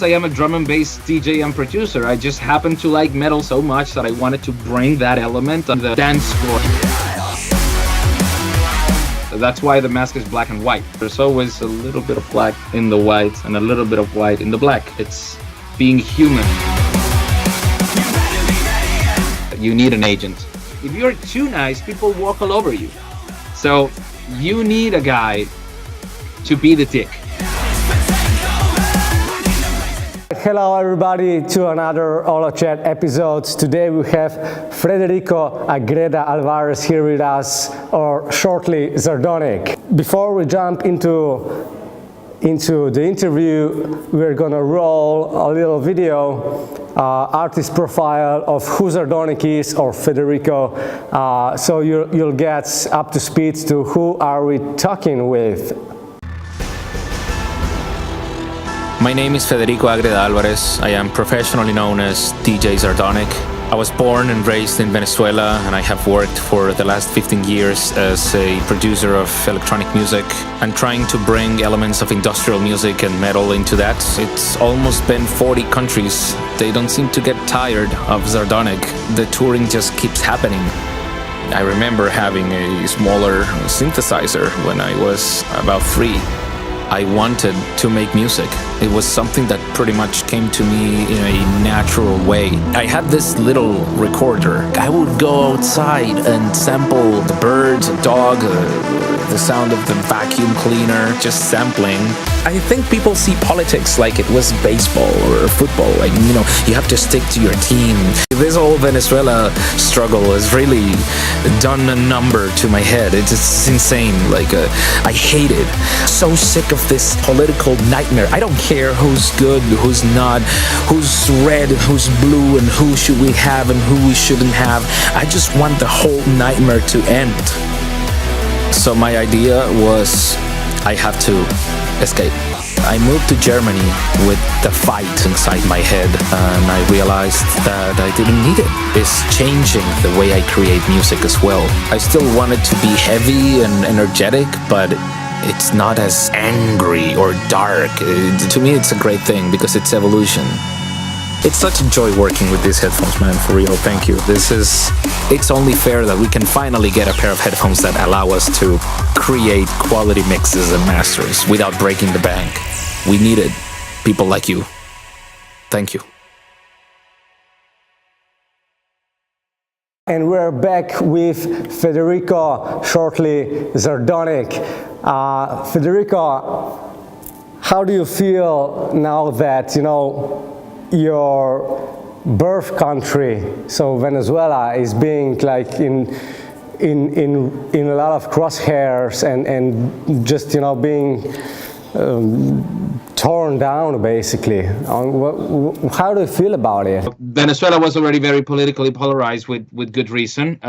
I am a drum and bass DJ and producer. I just happen to like metal so much that I wanted to bring that element on the dance floor. That's why the mask is black and white. There's always a little bit of black in the white and a little bit of white in the black. It's being human. You need an agent. If you're too nice, people walk all over you. So you need a guy to be the dick. Hello everybody to another OLLOChat episode. Today we have Federico Ágreda Álvarez here with us, or shortly Zardonic. Before we jump into the interview, we're gonna roll a little video, artist profile of who Zardonic is, or Federico, so you'll get up to speed to who are we talking with. My name is Federico Ágreda Álvarez. I am professionally known as DJ Zardonic. I was born and raised in Venezuela, and I have worked for the last 15 years as a producer of electronic music and trying to bring elements of industrial music and metal into that. It's almost been 40 countries. They don't seem to get tired of Zardonic. The touring just keeps happening. I remember having a smaller synthesizer when I was about 3. I wanted to make music. It was something that pretty much came to me in a natural way. I had this little recorder. I would go outside and sample the birds, a dog, the sound of the vacuum cleaner, just sampling. I think people see politics like it was baseball or football. Like, you have to stick to your team. This whole Venezuela struggle has really done a number to my head. It's insane. I hate it. So sick of this political nightmare. I don't care who's good, who's not, who's red, who's blue, and who should we have and who we shouldn't have. I just want the whole nightmare to end. So my idea was I have to escape. I moved to Germany with the fight inside my head, and I realized that I didn't need it. It's changing the way I create music as well. I still want it to be heavy and energetic, but it's not as angry or dark. To me, it's a great thing because it's evolution. It's such a joy working with these headphones, man, for real, thank you. It's only fair that we can finally get a pair of headphones that allow us to create quality mixes and masters without breaking the bank. We need it. People like you. Thank you. And we're back with Federico, shortly Zardonic. Federico, how do you feel now that, your birth country, so Venezuela, is being like in a lot of crosshairs and just being torn down basically? How do you feel about it? Venezuela was already very politically polarized with good reason.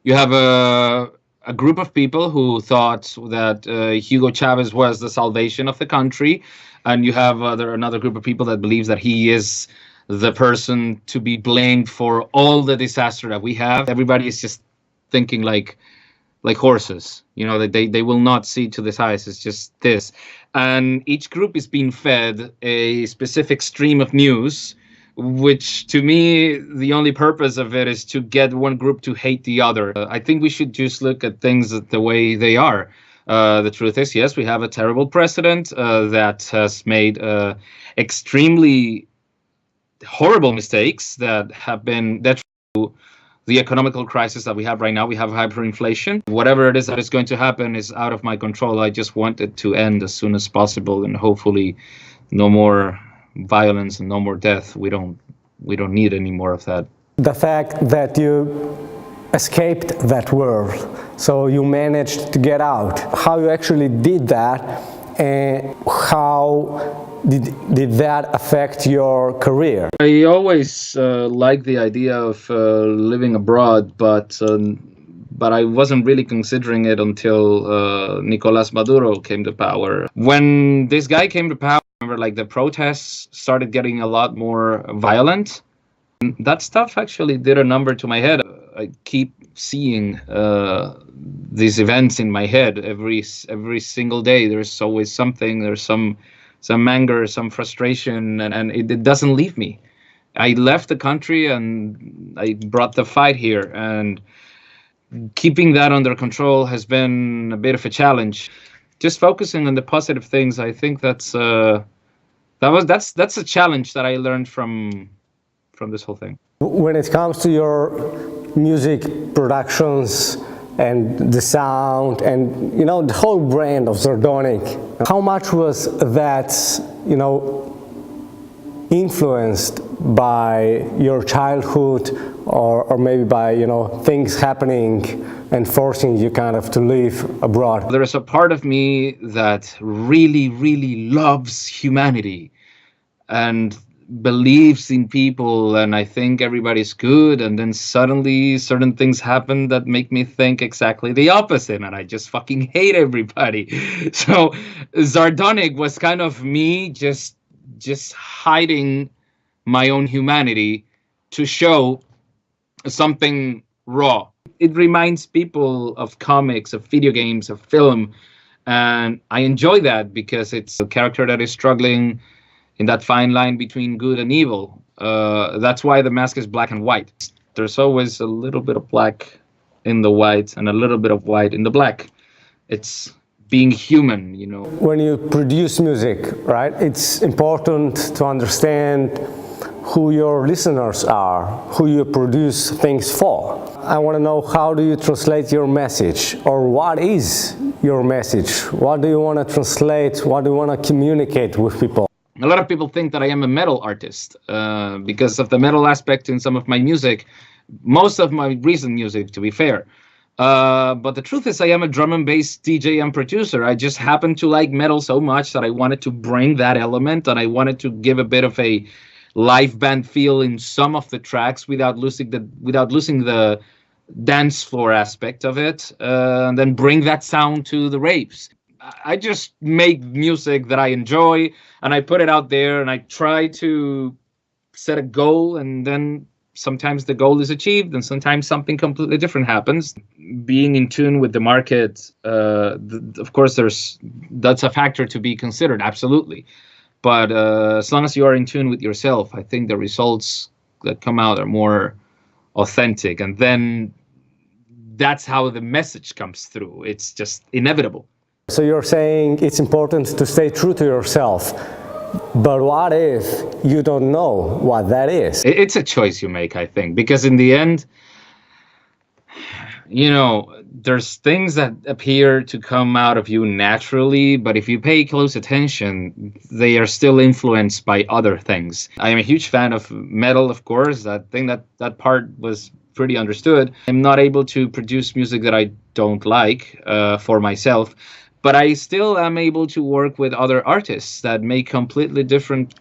You have a group of people who thought that Hugo Chavez was the salvation of the country, and you have another group of people that believes that he is the person to be blamed for all the disaster that we have. Everybody is just thinking like horses, they will not see to this eyes. It's just this. And each group is being fed a specific stream of news, which to me, the only purpose of it is to get one group to hate the other. I think we should just look at things the way they are. The truth is, yes, we have a terrible president that has made extremely horrible mistakes that have been detrimental to the economical crisis that we have right now. We have hyperinflation. Whatever it is that is going to happen is out of my control. I just want it to end as soon as possible, and hopefully no more violence and no more death. We don't need any more of that. The fact that you escaped that world, so you managed to get out, how you actually did that, and how did that affect your career? I always liked the idea of living abroad, but I wasn't really considering it until Nicolás Maduro came to power. When this guy came to power, I remember the protests started getting a lot more violent. That stuff actually did a number to my head. I keep seeing these events in my head every single day. There's always something. There's some some anger, some frustration, and it doesn't leave me. I left the country and I brought the fight here, and keeping that under control has been a bit of a challenge. Just focusing on the positive things, I think that's a challenge that I learned from this whole thing. When it comes to your music productions and the sound and the whole brand of Zardonic, how much was that influenced by your childhood, or maybe by things happening and forcing you kind of to live abroad? There is a part of me that really, really loves humanity and believes in people, and I think everybody's good, and then suddenly certain things happen that make me think exactly the opposite, and I just fucking hate everybody. So Zardonic was kind of me just hiding my own humanity to show something raw. It reminds people of comics, of video games, of film, and I enjoy that because it's a character that is struggling in that fine line between good and evil. That's why the mask is black and white. There's always a little bit of black in the white and a little bit of white in the black. It's being human, When you produce music, right, it's important to understand who your listeners are, who you produce things for. I want to know, how do you translate your message, or what is your message? What do you want to translate? What do you want to communicate with people? A lot of people think that I am a metal artist because of the metal aspect in some of my music, most of my recent music, to be fair. But the truth is, I am a drum and bass DJ and producer. I just happen to like metal so much that I wanted to bring that element, and I wanted to give a bit of a live band feel in some of the tracks without losing the dance floor aspect of it, and then bring that sound to the raves. I just make music that I enjoy, and I put it out there, and I try to set a goal, and then sometimes the goal is achieved, and sometimes something completely different happens. Being in tune with the market, of course, that's a factor to be considered, absolutely. But as long as you are in tune with yourself, I think the results that come out are more authentic, and then that's how the message comes through. It's just inevitable. So you're saying it's important to stay true to yourself, but what if you don't know what that is? It's a choice you make, I think, because in the end, there's things that appear to come out of you naturally, but if you pay close attention, they are still influenced by other things. I am a huge fan of metal, of course. I think that part was pretty understood. I'm not able to produce music that I don't like for myself, but I still am able to work with other artists that make completely different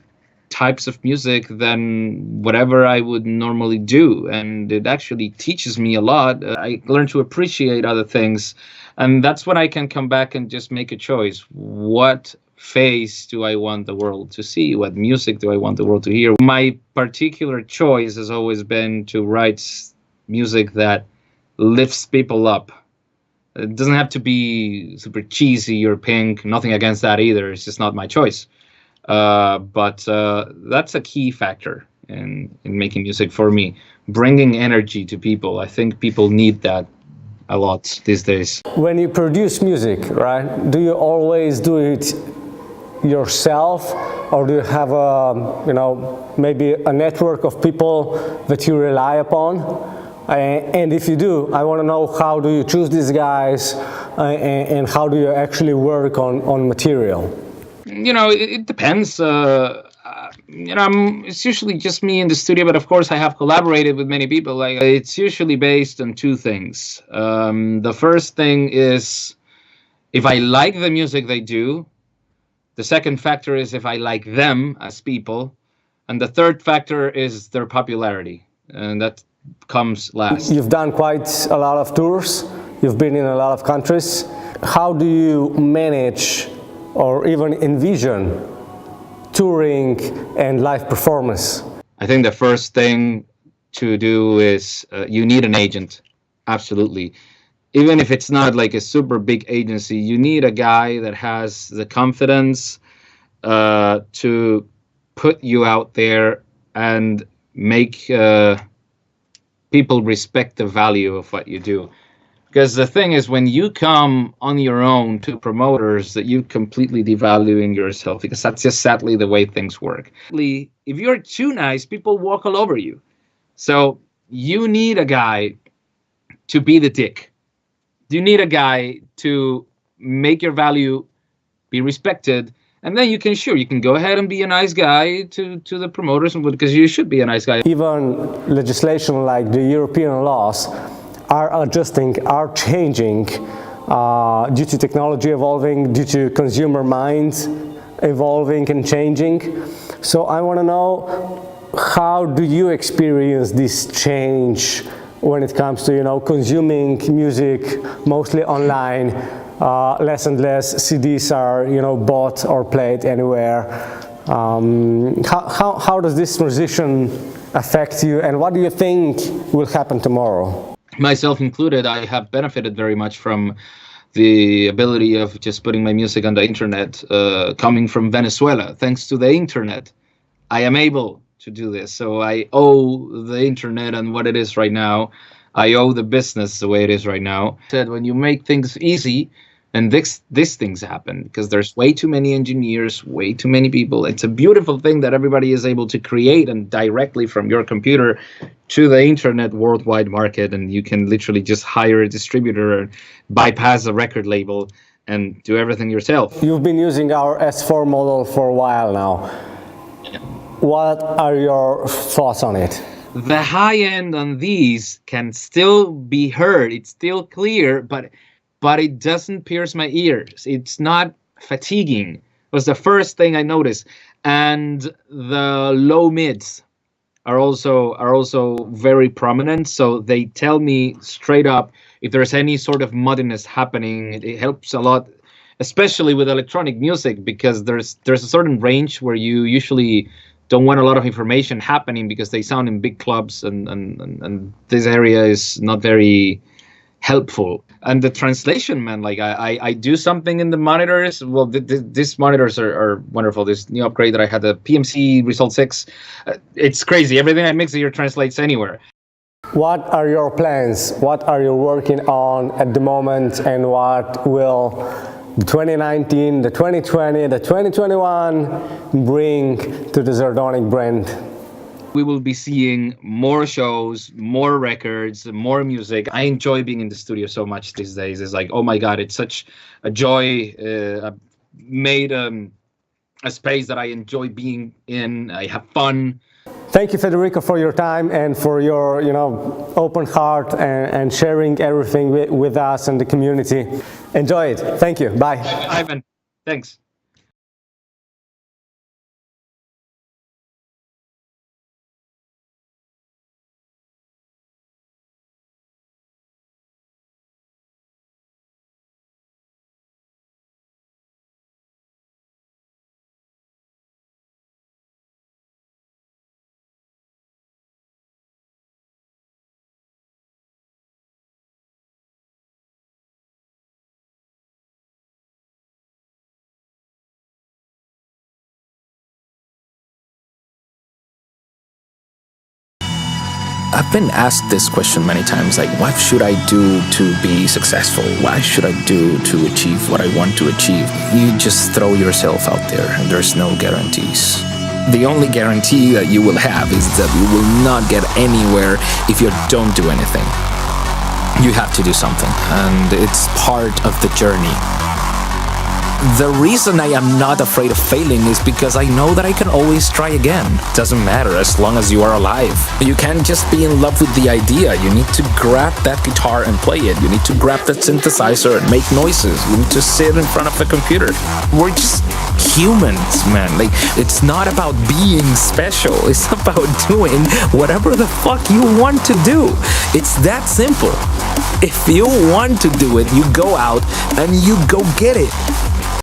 types of music than whatever I would normally do. And it actually teaches me a lot. I learn to appreciate other things. And that's when I can come back and just make a choice. What face do I want the world to see? What music do I want the world to hear? My particular choice has always been to write music that lifts people up. It doesn't have to be super cheesy or pink. Nothing against that either. It's just not my choice. But that's a key factor in making music for me. Bringing energy to people. I think people need that a lot these days. When you produce music, right, do you always do it yourself, or do you have maybe a network of people that you rely upon? And if you do, I want to know, how do you choose these guys, and how do you actually work on material? It depends. It's usually just me in the studio, but of course I have collaborated with many people. It's usually based on two things. The first thing is if I like the music they do. The second factor is if I like them as people. And the third factor is their popularity. And that comes last. You've done quite a lot of tours. You've been in a lot of countries. How do you manage or even envision touring and live performance? I think the first thing to do is you need an agent. Absolutely. Even if it's not like a super big agency, you need a guy that has the confidence to put you out there and make people respect the value of what you do. Because the thing is, when you come on your own to promoters, that you completely devaluing yourself, because that's just sadly the way things work. If you're too nice, people walk all over you. So you need a guy to be the dick. You need a guy to make your value be respected. And then you can go ahead and be a nice guy to the promoters, because you should be a nice guy. Even legislation like the European laws are adjusting, are changing due to technology evolving, due to consumer minds evolving and changing. So I want to know, how do you experience this change when it comes to, consuming music mostly online? Less and less CDs are, bought or played anywhere. How does this transition affect you, and what do you think will happen tomorrow? Myself included, I have benefited very much from the ability of just putting my music on the internet, coming from Venezuela. Thanks to the internet, I am able to do this. So I owe the internet and what it is right now. I owe the business the way it is right now. Said, when you make things easy, and these things happen, because there's way too many engineers, way too many people. It's a beautiful thing that everybody is able to create and directly from your computer to the internet worldwide market, and you can literally just hire a distributor and bypass a record label and do everything yourself. You've been using our S4 model for a while now. Yeah. What are your thoughts on it? The high end on these can still be heard. It's still clear, but it doesn't pierce my ears. It's not fatiguing. It was the first thing I noticed. And the low mids are also very prominent. So they tell me straight up if there's any sort of muddiness happening. It helps a lot, especially with electronic music, because there's a certain range where you usually don't want a lot of information happening because they sound in big clubs, and this area is not very helpful. And the translation, man, like I do something in the monitors. Well, these monitors are wonderful. This new upgrade that I had, the PMC Result 6, it's crazy. Everything I mix here translates anywhere. What are your plans? What are you working on at the moment, and what will the 2019, the 2020, the 2021 bring to the Zardonic brand? We will be seeing more shows, more records, more music. I enjoy being in the studio so much these days. It's like, oh my God, it's such a joy. I've made a space that I enjoy being in. I have fun. Thank you, Federico, for your time and for your, open heart and sharing everything with us and the community. Enjoy it. Thank you. Bye. Ivan, thanks. I've been asked this question many times, like, what should I do to be successful? What should I do to achieve what I want to achieve? You just throw yourself out there, and there's no guarantees. The only guarantee that you will have is that you will not get anywhere if you don't do anything. You have to do something, and it's part of the journey. The reason I am not afraid of failing is because I know that I can always try again. Doesn't matter as long as you are alive. You can't just be in love with the idea. You need to grab that guitar and play it. You need to grab that synthesizer and make noises. You need to sit in front of the computer. We're just humans, man. Like, it's not about being special. It's about doing whatever the fuck you want to do. It's that simple. If you want to do it, you go out and you go get it.